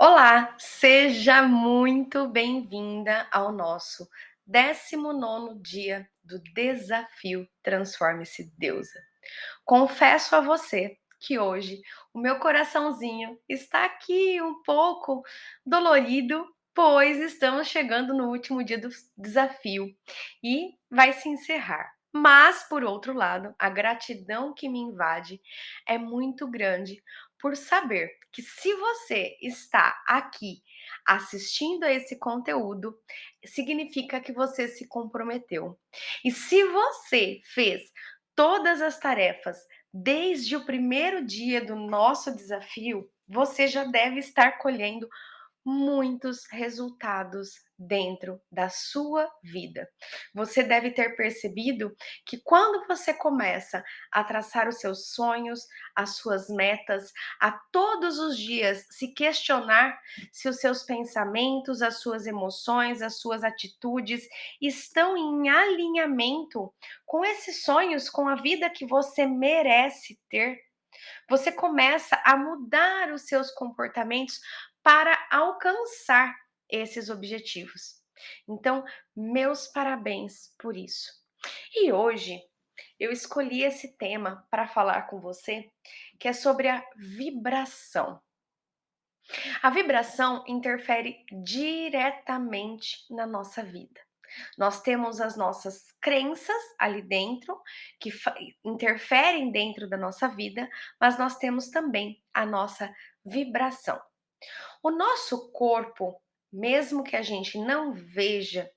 Olá, seja muito bem-vinda ao nosso 19º dia do desafio Transforme-se Deusa. Confesso a você que hoje o meu coraçãozinho está aqui um pouco dolorido, pois estamos chegando no último dia do desafio e vai se encerrar. Mas, por outro lado, a gratidão que me invade é muito grande por saber que se você está aqui assistindo a esse conteúdo, significa que você se comprometeu. E se você fez todas as tarefas desde o primeiro dia do nosso desafio, você já deve estar colhendo muitos resultados dentro da sua vida. Você deve ter percebido que quando você começa a traçar os seus sonhos, as suas metas, a todos os dias se questionar se os seus pensamentos, as suas emoções, as suas atitudes estão em alinhamento com esses sonhos, com a vida que você merece ter, você começa a mudar os seus comportamentos para alcançar esses objetivos. Então, meus parabéns por isso. E hoje eu escolhi esse tema para falar com você, que é sobre a vibração. A vibração interfere diretamente na nossa vida. Nós temos as nossas crenças ali dentro, que interferem dentro da nossa vida, mas nós temos também a nossa vibração. O nosso corpo, mesmo que a gente não veja,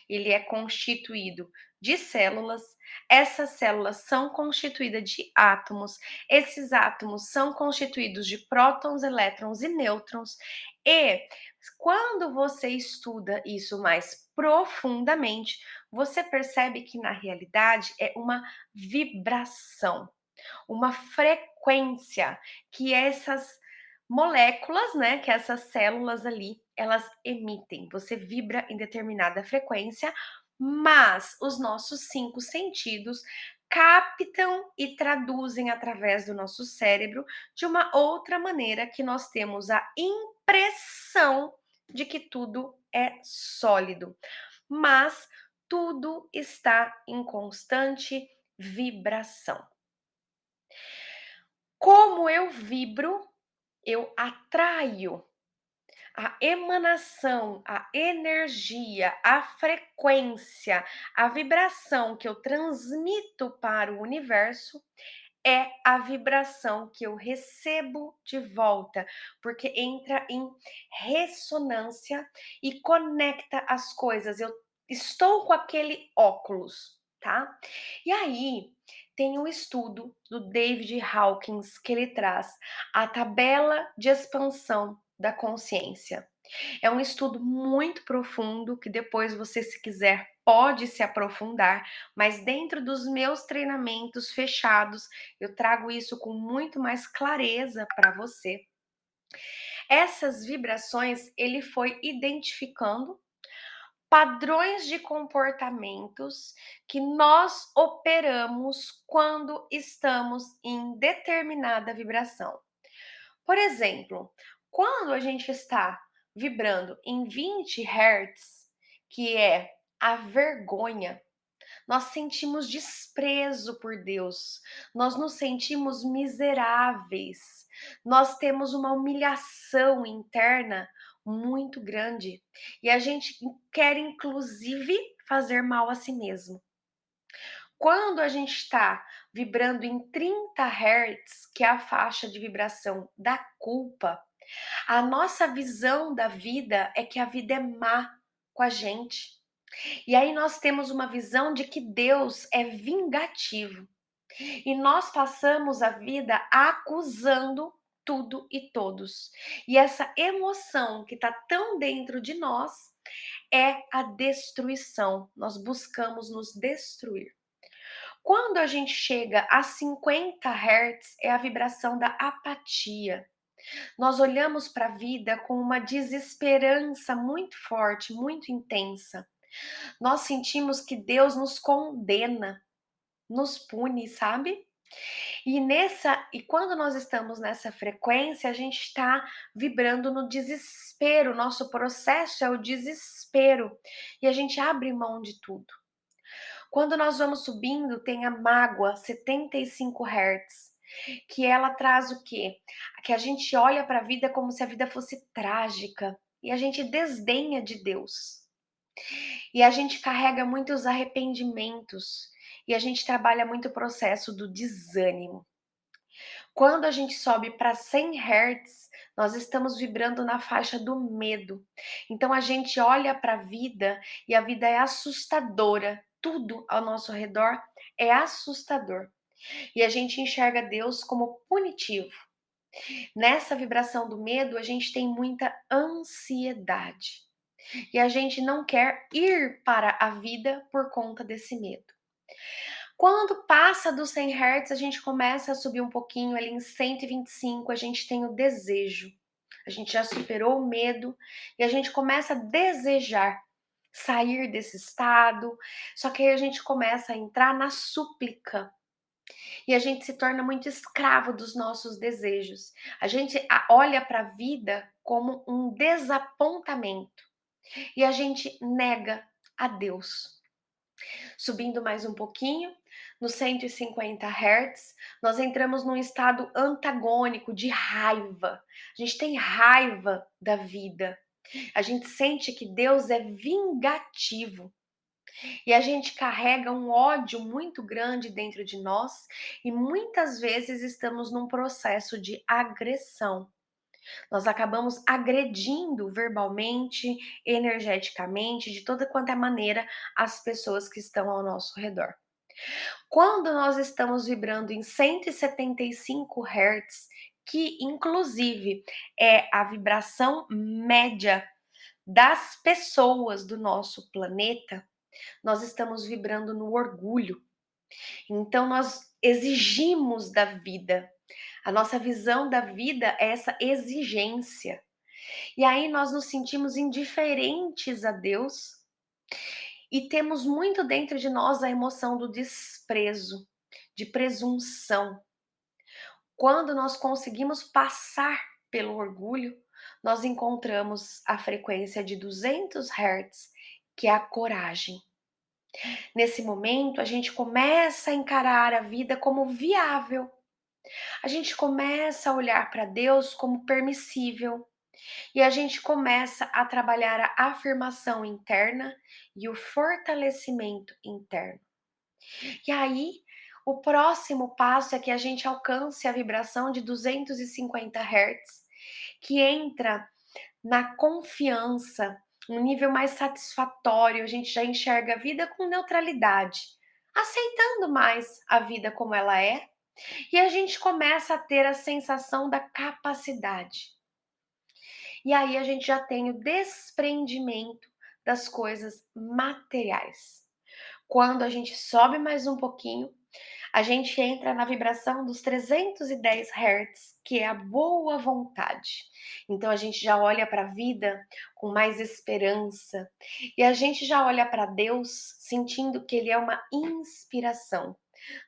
ele é constituído de células. Essas células são constituídas de átomos. Esses átomos são constituídos de prótons, elétrons e nêutrons. E quando você estuda isso mais profundamente, você percebe que na realidade é uma vibração, uma frequência que essas moléculas, né, que essas células ali, elas emitem. Você vibra em determinada frequência, mas os nossos 5 sentidos captam e traduzem através do nosso cérebro de uma outra maneira, que nós temos a impressão de que tudo é sólido, mas tudo está em constante vibração. Como eu vibro, eu atraio a emanação, a energia, a frequência, a vibração que eu transmito para o universo é a vibração que eu recebo de volta, porque entra em ressonância e conecta as coisas. Eu estou com aquele óculos, tá? E aí tem um estudo do David Hawkins que ele traz a tabela de expansão da consciência. É um estudo muito profundo que depois você, se quiser, pode se aprofundar, mas dentro dos meus treinamentos fechados, eu trago isso com muito mais clareza para você. Essas vibrações ele foi identificando padrões de comportamentos que nós operamos quando estamos em determinada vibração. Por exemplo, quando a gente está vibrando em 20 Hz, que é a vergonha, nós sentimos desprezo por Deus, nós nos sentimos miseráveis, nós temos uma humilhação interna muito grande e a gente quer, inclusive, fazer mal a si mesmo. Quando a gente está vibrando em 30 Hz, que é a faixa de vibração da culpa, a nossa visão da vida é que a vida é má com a gente. E aí nós temos uma visão de que Deus é vingativo. E nós passamos a vida acusando tudo e todos. E essa emoção que está tão dentro de nós é a destruição. Nós buscamos nos destruir. Quando a gente chega a 50 Hz, é a vibração da apatia. Nós olhamos para a vida com uma desesperança muito forte, muito intensa. Nós sentimos que Deus nos condena, nos pune, sabe? E quando nós estamos nessa frequência, a gente está vibrando no desespero, nosso processo é o desespero, e a gente abre mão de tudo. Quando nós vamos subindo, tem a mágoa, 75 Hz, que ela traz o quê? Que a gente olha para a vida como se a vida fosse trágica, e a gente desdenha de Deus. E a gente carrega muitos arrependimentos, e a gente trabalha muito o processo do desânimo. Quando a gente sobe para 100 Hz, nós estamos vibrando na faixa do medo. Então a gente olha para a vida e a vida é assustadora. Tudo ao nosso redor é assustador. E a gente enxerga Deus como punitivo. Nessa vibração do medo, a gente tem muita ansiedade. E a gente não quer ir para a vida por conta desse medo. Quando passa dos 100 Hz, a gente começa a subir um pouquinho, ali em 125, a gente tem o desejo. A gente já superou o medo e a gente começa a desejar sair desse estado. Só que aí a gente começa a entrar na súplica e a gente se torna muito escravo dos nossos desejos. A gente olha para a vida como um desapontamento e a gente nega a Deus. Subindo mais um pouquinho, no 150 Hz, nós entramos num estado antagônico de raiva. A gente tem raiva da vida. A gente sente que Deus é vingativo. E a gente carrega um ódio muito grande dentro de nós e muitas vezes estamos num processo de agressão. Nós acabamos agredindo verbalmente, energeticamente, de toda quanto é maneira, as pessoas que estão ao nosso redor. Quando nós estamos vibrando em 175 Hz, que inclusive é a vibração média das pessoas do nosso planeta, nós estamos vibrando no orgulho. Então nós exigimos da vida. A nossa visão da vida é essa exigência. E aí nós nos sentimos indiferentes a Deus e temos muito dentro de nós a emoção do desprezo, de presunção. Quando nós conseguimos passar pelo orgulho, nós encontramos a frequência de 200 Hz, que é a coragem. Nesse momento, a gente começa a encarar a vida como viável. A gente começa a olhar para Deus como permissível. E a gente começa a trabalhar a afirmação interna e o fortalecimento interno. E aí, o próximo passo é que a gente alcance a vibração de 250 Hz, que entra na confiança, um nível mais satisfatório, a gente já enxerga a vida com neutralidade, aceitando mais a vida como ela é, e a gente começa a ter a sensação da capacidade. E aí a gente já tem o desprendimento das coisas materiais. Quando a gente sobe mais um pouquinho, a gente entra na vibração dos 310 Hz, que é a boa vontade. Então a gente já olha para a vida com mais esperança e a gente já olha para Deus sentindo que Ele é uma inspiração.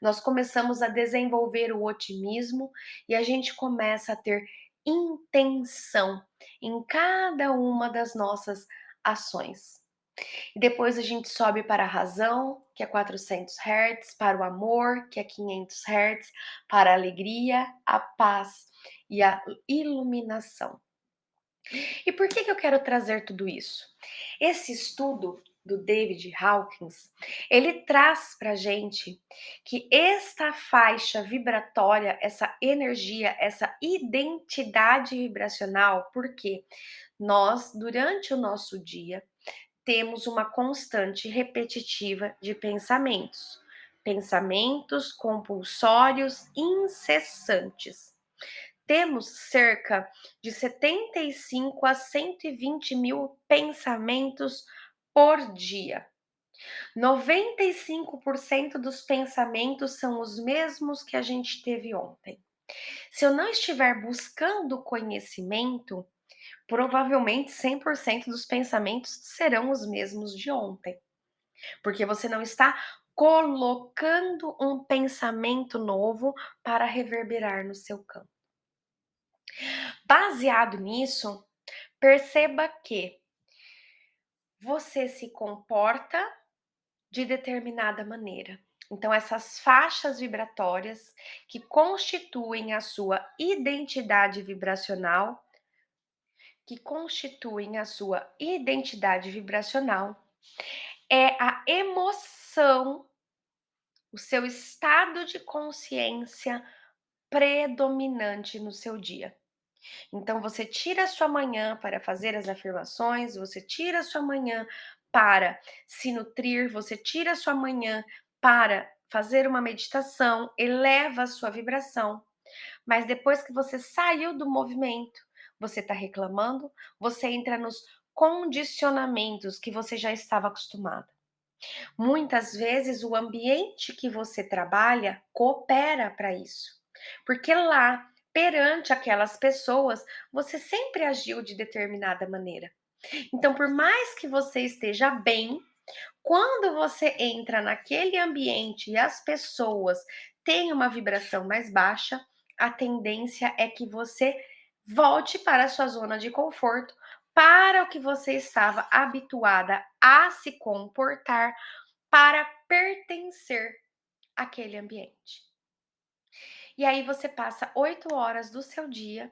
Nós começamos a desenvolver o otimismo e a gente começa a ter intenção em cada uma das nossas ações. E depois a gente sobe para a razão, que é 400 Hz, para o amor, que é 500 Hz, para a alegria, a paz e a iluminação. E por que eu quero trazer tudo isso? Esse estudo do David Hawkins, ele traz para gente que esta faixa vibratória, essa energia, essa identidade vibracional, porque nós, durante o nosso dia, temos uma constante repetitiva de pensamentos. Pensamentos compulsórios incessantes. Temos cerca de 75 a 120 mil pensamentos por dia. 95% dos pensamentos são os mesmos que a gente teve ontem. Se eu não estiver buscando conhecimento, provavelmente 100% dos pensamentos serão os mesmos de ontem, porque você não está colocando um pensamento novo para reverberar no seu campo. Baseado nisso, perceba que você se comporta de determinada maneira. Então, essas faixas vibratórias que constituem a sua identidade vibracional, é a emoção, o seu estado de consciência predominante no seu dia. Então você tira a sua manhã para fazer as afirmações, você tira a sua manhã para se nutrir, você tira a sua manhã para fazer uma meditação, eleva a sua vibração. Mas depois que você saiu do movimento, você está reclamando, você entra nos condicionamentos que você já estava acostumado. Muitas vezes o ambiente que você trabalha coopera para isso, porque lá, perante aquelas pessoas, você sempre agiu de determinada maneira. Então, por mais que você esteja bem, quando você entra naquele ambiente e as pessoas têm uma vibração mais baixa, a tendência é que você volte para a sua zona de conforto, para o que você estava habituada a se comportar para pertencer àquele ambiente. E aí você passa 8 horas do seu dia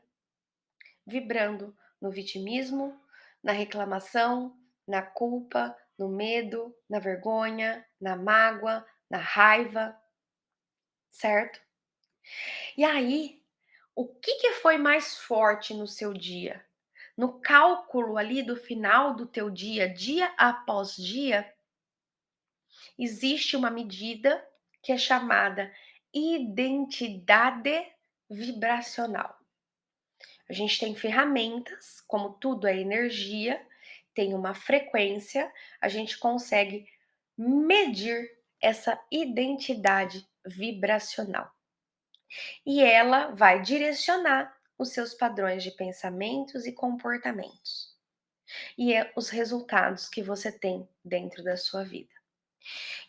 vibrando no vitimismo, na reclamação, na culpa, no medo, na vergonha, na mágoa, na raiva, certo? E aí, o que foi mais forte no seu dia? No cálculo ali do final do teu dia, dia após dia, existe uma medida que é chamada identidade vibracional. A gente tem ferramentas, como tudo é energia, tem uma frequência, a gente consegue medir essa identidade vibracional. E ela vai direcionar os seus padrões de pensamentos e comportamentos. E é os resultados que você tem dentro da sua vida.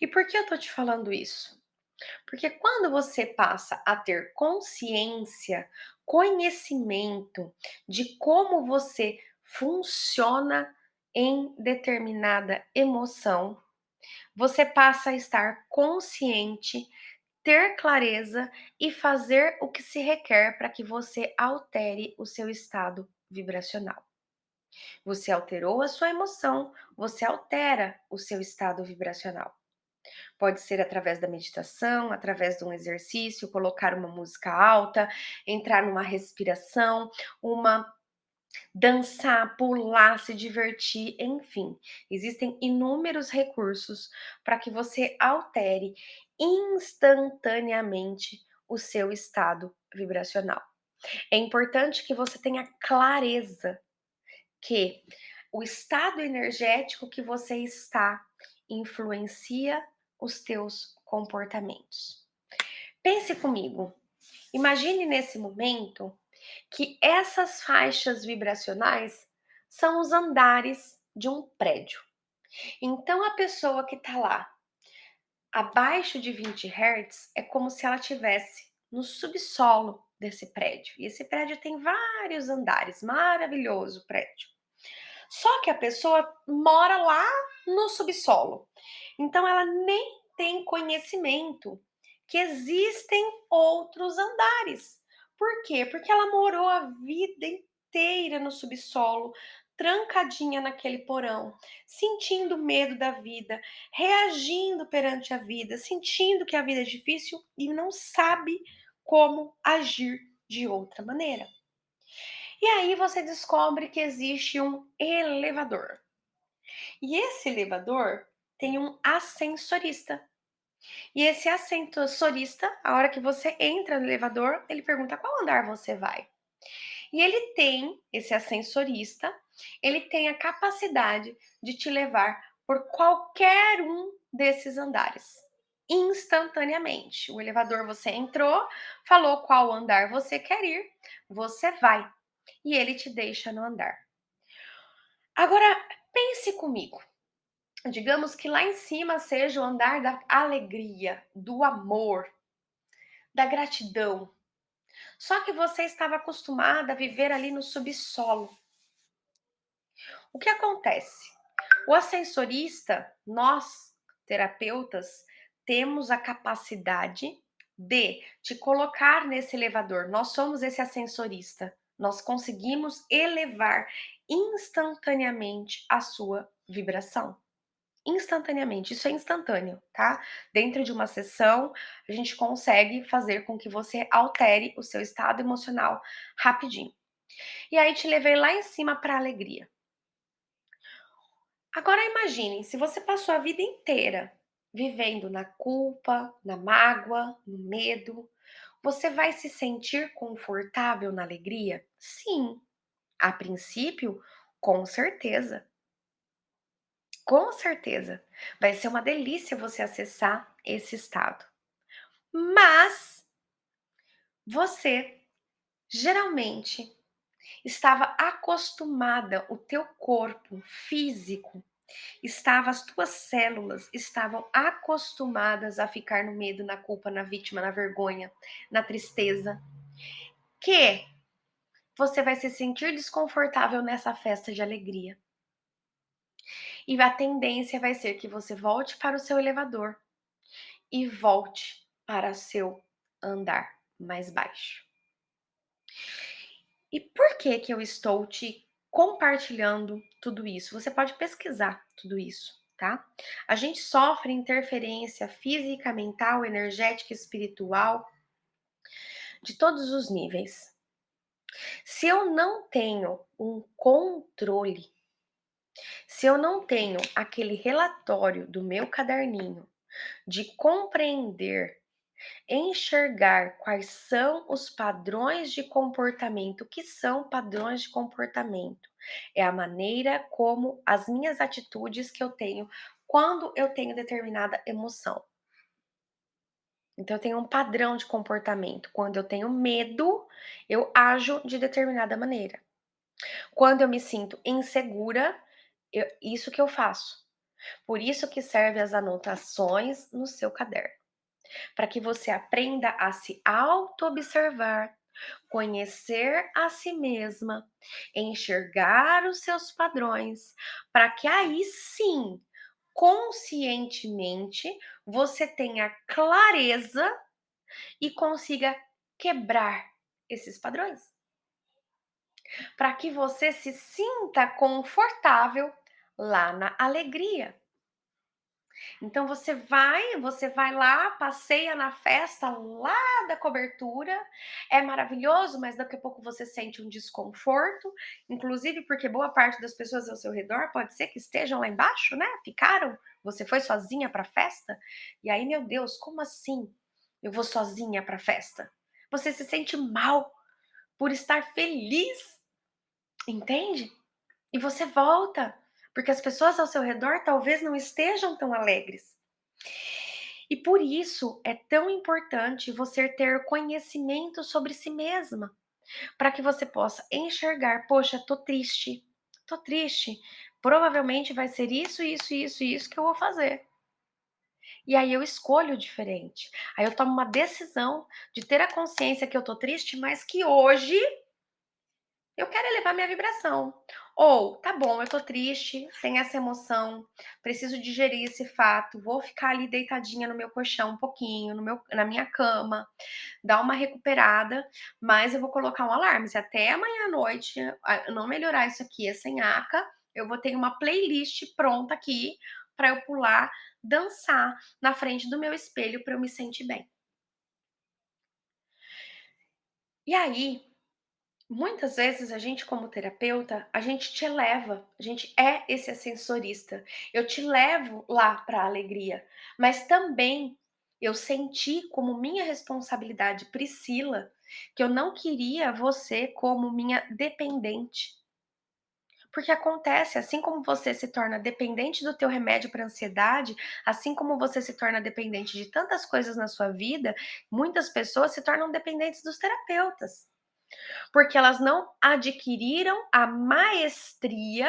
E por que eu tô te falando isso? Porque quando você passa a ter consciência, conhecimento de como você funciona em determinada emoção, você passa a estar consciente, ter clareza e fazer o que se requer para que você altere o seu estado vibracional. Você alterou a sua emoção, você altera o seu estado vibracional. Pode ser através da meditação, através de um exercício, colocar uma música alta, entrar numa respiração, uma dançar, pular, se divertir, enfim. Existem inúmeros recursos para que você altere instantaneamente o seu estado vibracional. É importante que você tenha clareza que o estado energético que você está influencia os teus comportamentos. Pense comigo. Imagine nesse momento que essas faixas vibracionais são os andares de um prédio. Então a pessoa que está lá abaixo de 20 Hz é como se ela tivesse no subsolo desse prédio. E esse prédio tem vários andares, maravilhoso prédio. Só que a pessoa mora lá no subsolo. Então ela nem tem conhecimento que existem outros andares. Por quê? Porque ela morou a vida inteira no subsolo, trancadinha naquele porão, sentindo medo da vida, reagindo perante a vida, sentindo que a vida é difícil e não sabe como agir de outra maneira. E aí você descobre que existe um elevador. E esse elevador tem um ascensorista. E esse ascensorista, a hora que você entra no elevador, ele pergunta qual andar você vai. E esse ascensorista, ele tem a capacidade de te levar por qualquer um desses andares, instantaneamente. O elevador você entrou, falou qual andar você quer ir, você vai e ele te deixa no andar. Agora, pense comigo. Digamos que lá em cima seja o andar da alegria, do amor, da gratidão. Só que você estava acostumada a viver ali no subsolo. O que acontece? O ascensorista, nós, terapeutas, temos a capacidade de te colocar nesse elevador. Nós somos esse ascensorista. Nós conseguimos elevar instantaneamente a sua vibração. Instantaneamente, isso é instantâneo, tá? Dentro de uma sessão, a gente consegue fazer com que você altere o seu estado emocional rapidinho. E aí te levei lá em cima para a alegria. Agora imaginem, se você passou a vida inteira vivendo na culpa, na mágoa, no medo, você vai se sentir confortável na alegria? Sim, a princípio, com certeza. Com certeza. Vai ser uma delícia você acessar esse estado. Mas você geralmente estava acostumada, o teu corpo físico as tuas células estavam acostumadas a ficar no medo, na culpa, na vítima, na vergonha, na tristeza, que você vai se sentir desconfortável nessa festa de alegria. E a tendência vai ser que você volte para o seu elevador e volte para o seu andar mais baixo. E por que que eu estou te compartilhando tudo isso? Você pode pesquisar tudo isso, tá? A gente sofre interferência física, mental, energética, espiritual, de todos os níveis. Se eu não tenho um controle, se eu não tenho aquele relatório do meu caderninho de compreender, enxergar quais são os padrões de comportamento. O que são padrões de comportamento? É a maneira como as minhas atitudes que eu tenho quando eu tenho determinada emoção. Então, eu tenho um padrão de comportamento. Quando eu tenho medo, eu ajo de determinada maneira. Quando eu me sinto insegura, isso que eu faço. Por isso que serve as anotações no seu caderno, para que você aprenda a se auto-observar, conhecer a si mesma, enxergar os seus padrões, para que aí sim, conscientemente, você tenha clareza e consiga quebrar esses padrões, para que você se sinta confortável lá na alegria. Então você vai lá, passeia na festa lá da cobertura, é maravilhoso, mas daqui a pouco você sente um desconforto, inclusive porque boa parte das pessoas ao seu redor pode ser que estejam lá embaixo, né? Ficaram, você foi sozinha para a festa, e aí, meu Deus, como assim? Eu vou sozinha para a festa? Você se sente mal por estar feliz, entende? E você volta, porque as pessoas ao seu redor talvez não estejam tão alegres. E por isso é tão importante você ter conhecimento sobre si mesma, para que você possa enxergar, poxa, tô triste, provavelmente vai ser isso, isso, isso, isso que eu vou fazer. E aí eu escolho diferente. Aí eu tomo uma decisão de ter a consciência que eu tô triste, mas que hoje eu quero elevar minha vibração. Ou, tá bom, eu tô triste, tem essa emoção, preciso digerir esse fato, vou ficar ali deitadinha no meu colchão um pouquinho, na minha cama, dar uma recuperada, mas eu vou colocar um alarme. Se até amanhã à noite eu não melhorar isso aqui, essa nhaca, eu vou ter uma playlist pronta aqui para eu pular, dançar na frente do meu espelho para eu me sentir bem. E aí, muitas vezes a gente como terapeuta, a gente te eleva, a gente é esse ascensorista. Eu te levo lá para a alegria, mas também eu senti como minha responsabilidade, Priscila, que eu não queria você como minha dependente. Porque acontece, assim como você se torna dependente do teu remédio para ansiedade, assim como você se torna dependente de tantas coisas na sua vida, muitas pessoas se tornam dependentes dos terapeutas. Porque elas não adquiriram a maestria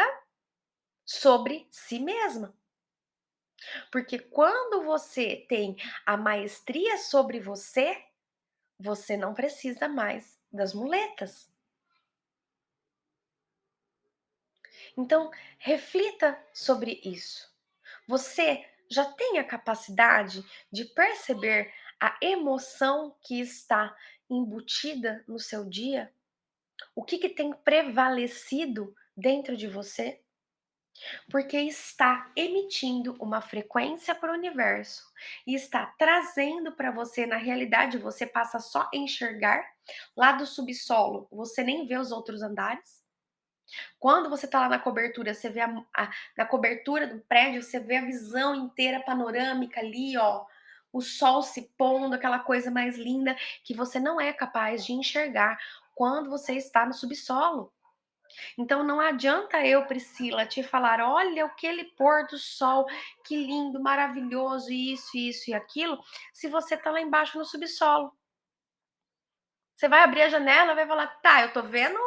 sobre si mesma. Porque quando você tem a maestria sobre você, você não precisa mais das muletas. Então, reflita sobre isso. Você já tem a capacidade de perceber a emoção que está embutida no seu dia? O que tem prevalecido dentro de você? Porque está emitindo uma frequência para o universo e está trazendo para você, na realidade, você passa só a enxergar lá do subsolo, você nem vê os outros andares. Quando você está lá na cobertura, você vê na cobertura do prédio, você vê a visão inteira panorâmica ali, ó, o sol se pondo, aquela coisa mais linda que você não é capaz de enxergar quando você está no subsolo. Então não adianta eu, Priscila, te falar, olha aquele pôr do sol, que lindo, maravilhoso, isso e aquilo, se você tá lá embaixo no subsolo. Você vai abrir a janela, vai falar, tá, eu tô vendo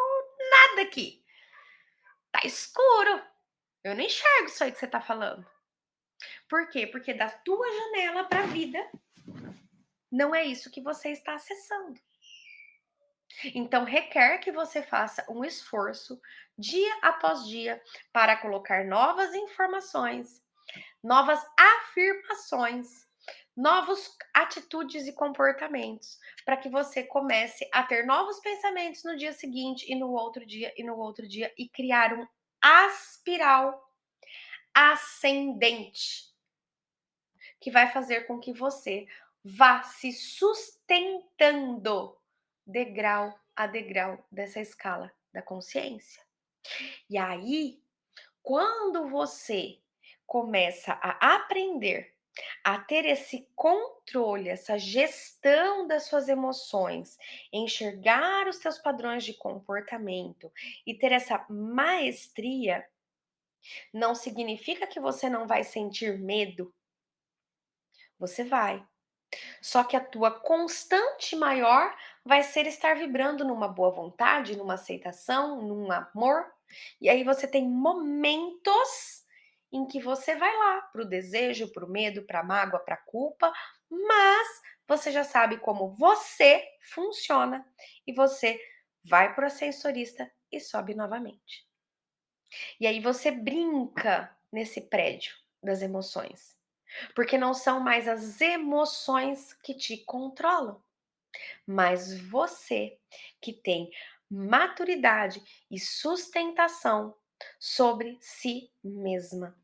nada aqui, tá escuro, eu não enxergo isso aí que você tá falando. Por quê? Porque da tua janela para a vida, não é isso que você está acessando. Então, requer que você faça um esforço dia após dia para colocar novas informações, novas afirmações, novos atitudes e comportamentos, para que você comece a ter novos pensamentos no dia seguinte e no outro dia e no outro dia e criar um aspiral ascendente que vai fazer com que você vá se sustentando degrau a degrau dessa escala da consciência. E aí, quando você começa a aprender a ter esse controle, essa gestão das suas emoções, enxergar os teus padrões de comportamento e ter essa maestria, não significa que você não vai sentir medo. Você vai. Só que a tua constante maior vai ser estar vibrando numa boa vontade, numa aceitação, num amor. E aí você tem momentos em que você vai lá para o desejo, para o medo, para a mágoa, para a culpa, mas você já sabe como você funciona e você vai para o ascensorista e sobe novamente. E aí você brinca nesse prédio das emoções. Porque não são mais as emoções que te controlam, mas você que tem maturidade e sustentação sobre si mesma.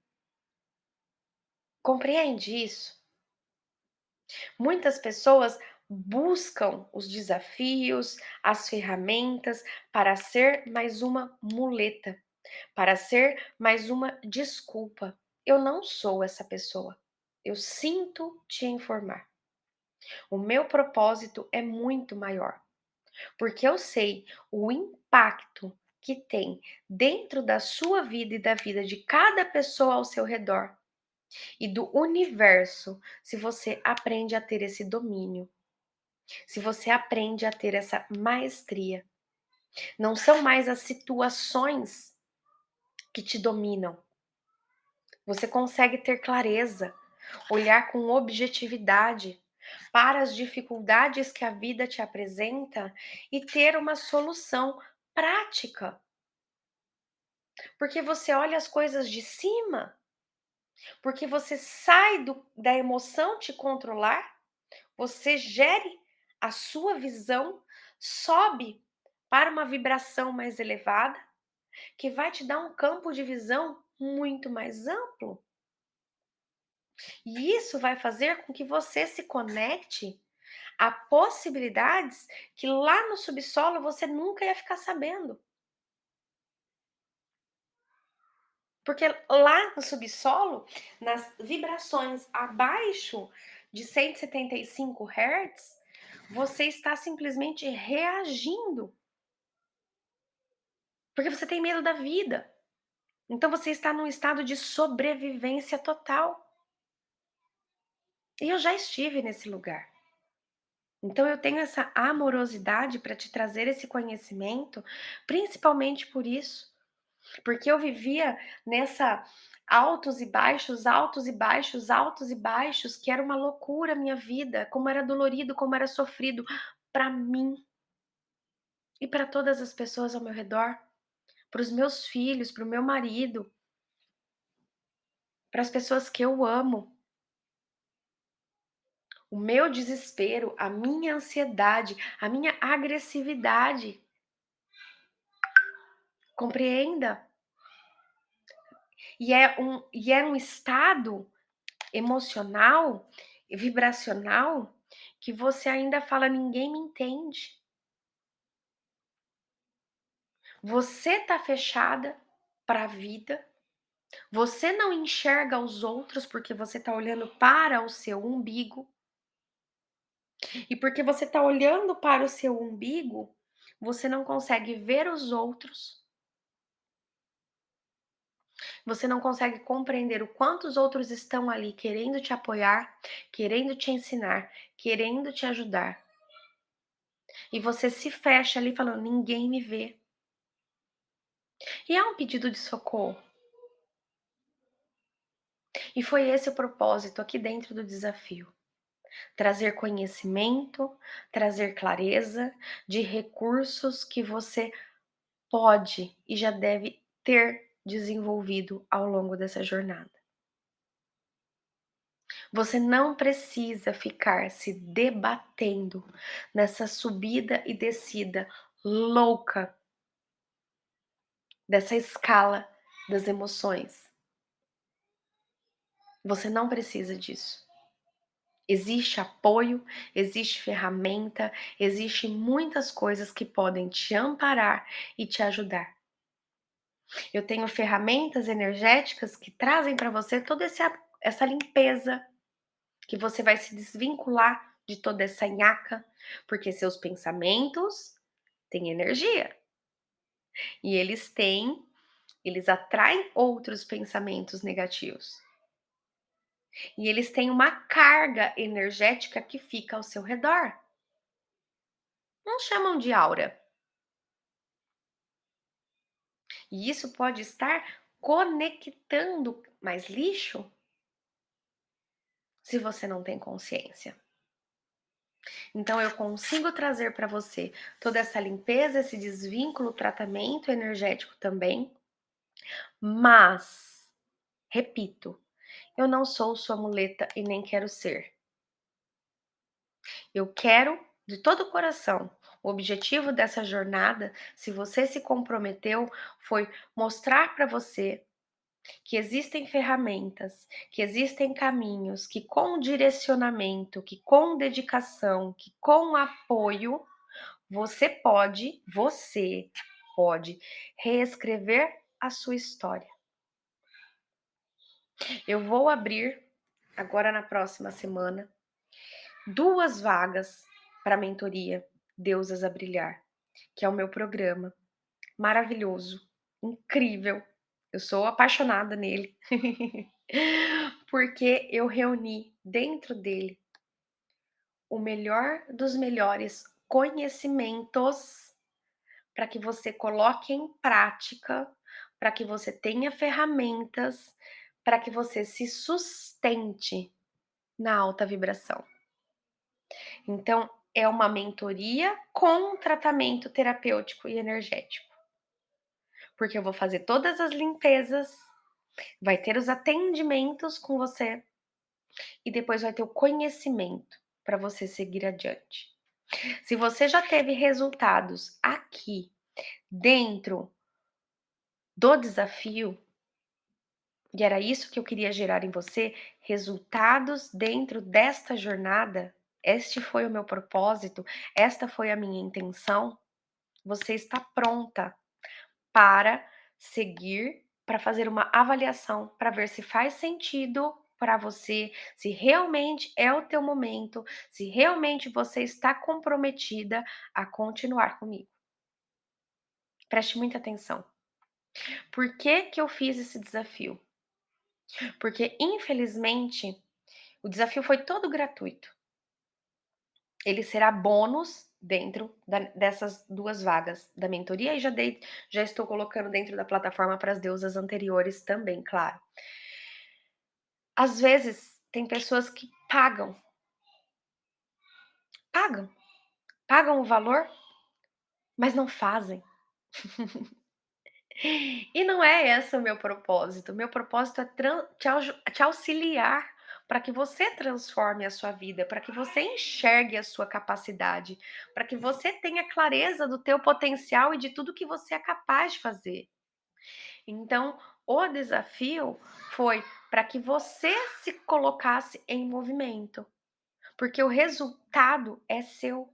Compreende isso? Muitas pessoas buscam os desafios, as ferramentas para ser mais uma muleta, para ser mais uma desculpa. Eu não sou essa pessoa. Eu sinto te informar. O meu propósito é muito maior, porque eu sei o impacto que tem dentro da sua vida e da vida de cada pessoa ao seu redor e do universo, se você aprende a ter esse domínio, se você aprende a ter essa maestria. Não são mais as situações que te dominam. Você consegue ter clareza, olhar com objetividade para as dificuldades que a vida te apresenta e ter uma solução prática. Porque você olha as coisas de cima, porque você sai da emoção te controlar, você gere a sua visão, sobe para uma vibração mais elevada, que vai te dar um campo de visão muito mais amplo. E isso vai fazer com que você se conecte a possibilidades que lá no subsolo você nunca ia ficar sabendo. Porque lá no subsolo, nas vibrações abaixo de 175 Hz, você está simplesmente reagindo, porque você tem medo da vida. Então você está num estado de sobrevivência total. E eu já estive nesse lugar. Então eu tenho essa amorosidade para te trazer esse conhecimento, principalmente por isso, Porque eu vivia nessa altos e baixos, altos e baixos, altos e baixos, que era uma loucura a minha vida, como era dolorido, como era sofrido para mim e para todas as pessoas ao meu redor, para os meus filhos, para o meu marido, para as pessoas que eu amo. O meu desespero, a minha ansiedade, a minha agressividade. Compreenda? E é um estado emocional e vibracional que você ainda fala: "Ninguém me entende". Você tá fechada para a vida, você não enxerga os outros, porque você tá olhando para o seu umbigo, e porque você tá olhando para o seu umbigo, você não consegue ver os outros, você não consegue compreender o quanto os outros estão ali querendo te apoiar, querendo te ensinar, querendo te ajudar. E você se fecha ali falando: "Ninguém me vê". E é um pedido de socorro. E foi esse o propósito aqui dentro do desafio. Trazer conhecimento, trazer clareza de recursos que você pode e já deve ter desenvolvido ao longo dessa jornada. Você não precisa ficar se debatendo nessa subida e descida louca dessa escala das emoções. Você não precisa disso. Existe apoio, existe ferramenta, existe muitas coisas que podem te amparar e te ajudar. Eu tenho ferramentas energéticas que trazem para você toda essa limpeza, que você vai se desvincular de toda essa nhaca, porque seus pensamentos têm energia e eles atraem outros pensamentos negativos. E eles têm uma carga energética que fica ao seu redor. Não chamam de aura. E isso pode estar conectando mais lixo se você não tem consciência. Então eu consigo trazer para você toda essa limpeza, esse desvínculo, tratamento energético também, mas, repito, eu não sou sua muleta e nem quero ser. Eu quero de todo o coração. O objetivo dessa jornada, se você se comprometeu, foi mostrar para você que existem ferramentas, que existem caminhos, que com direcionamento, que com dedicação, que com apoio, você pode reescrever a sua história. Eu vou abrir agora na próxima semana 2 vagas para mentoria Deusas a Brilhar, que é o meu programa maravilhoso, incrível. Eu sou apaixonada nele, porque eu reuni dentro dele o melhor dos melhores conhecimentos para que você coloque em prática, para que você tenha ferramentas, para que você se sustente na alta vibração. Então, é uma mentoria com tratamento terapêutico e energético, porque eu vou fazer todas as limpezas, vai ter os atendimentos com você e depois vai ter o conhecimento para você seguir adiante. Se você já teve resultados aqui dentro do desafio, e era isso que eu queria gerar em você, resultados dentro desta jornada, este foi o meu propósito, esta foi a minha intenção, você está pronta para seguir, para fazer uma avaliação, para ver se faz sentido para você, se realmente é o teu momento, se realmente você está comprometida a continuar comigo. Preste muita atenção. Por que que eu fiz esse desafio? Porque infelizmente o desafio foi todo gratuito. Ele será bônus dentro dessas 2 vagas da mentoria e já estou colocando dentro da plataforma para as deusas anteriores também, claro. Às vezes, tem pessoas que pagam, pagam o valor, mas não fazem. E não é esse o meu propósito. Meu propósito é te auxiliar para que você transforme a sua vida, para que você enxergue a sua capacidade, para que você tenha clareza do teu potencial e de tudo que você é capaz de fazer. Então, o desafio foi para que você se colocasse em movimento, porque o resultado é seu.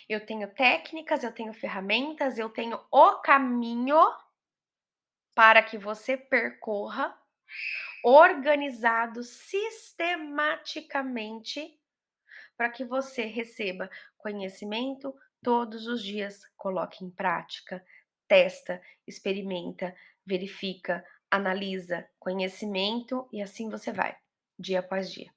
Eu tenho técnicas, eu tenho ferramentas, eu tenho o caminho para que você percorra organizado sistematicamente para que você receba conhecimento todos os dias, coloque em prática, testa, experimenta, verifica, analisa conhecimento e assim você vai, dia após dia.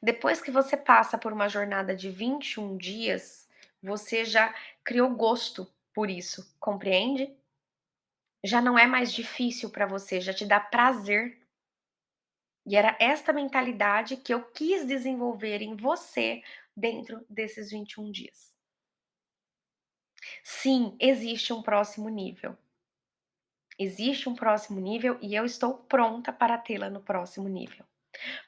Depois que você passa por uma jornada de 21 dias, você já criou gosto por isso, compreende? Já não é mais difícil para você, já te dá prazer. E era esta mentalidade que eu quis desenvolver em você dentro desses 21 dias. Sim, existe um próximo nível. Existe um próximo nível e eu estou pronta para tê-la no próximo nível.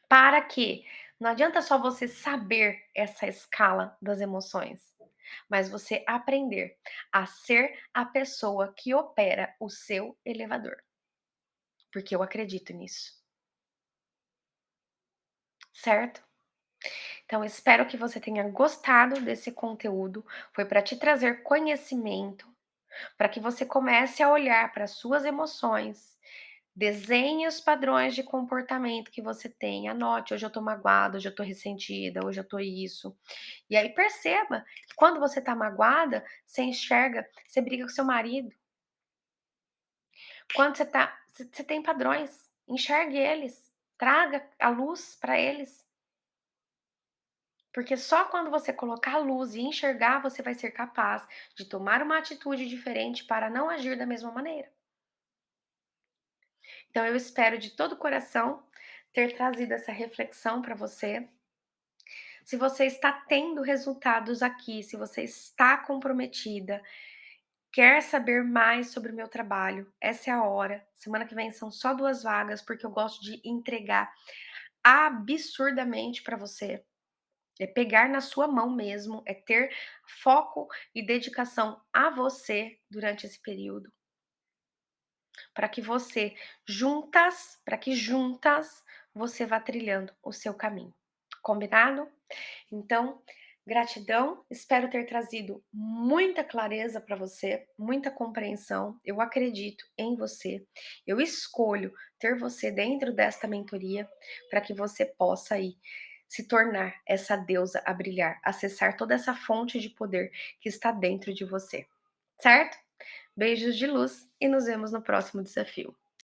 Para quê? Não adianta só você saber essa escala das emoções, mas você aprender a ser a pessoa que opera o seu elevador, porque eu acredito nisso, certo? Então, espero que você tenha gostado desse conteúdo. Foi para te trazer conhecimento, para que você comece a olhar para as suas emoções, desenhe os padrões de comportamento que você tem. Anote: hoje eu tô magoada, hoje eu tô ressentida, hoje eu tô isso. E aí perceba que quando você tá magoada, você enxerga, você briga com seu marido. Quando você tem padrões, enxergue eles, traga a luz para eles. Porque só quando você colocar a luz e enxergar, você vai ser capaz de tomar uma atitude diferente para não agir da mesma maneira. Então eu espero de todo o coração ter trazido essa reflexão para você. Se você está tendo resultados aqui, se você está comprometida, quer saber mais sobre o meu trabalho, essa é a hora. Semana que vem são só 2 vagas, porque eu gosto de entregar absurdamente para você. É pegar na sua mão mesmo, é ter foco e dedicação a você durante esse período, para que você para que juntas você vá trilhando o seu caminho. Combinado? Então, gratidão, espero ter trazido muita clareza para você, muita compreensão. Eu acredito em você. Eu escolho ter você dentro desta mentoria para que você possa aí se tornar essa deusa a brilhar, acessar toda essa fonte de poder que está dentro de você. Certo? Beijos de luz e nos vemos no próximo desafio.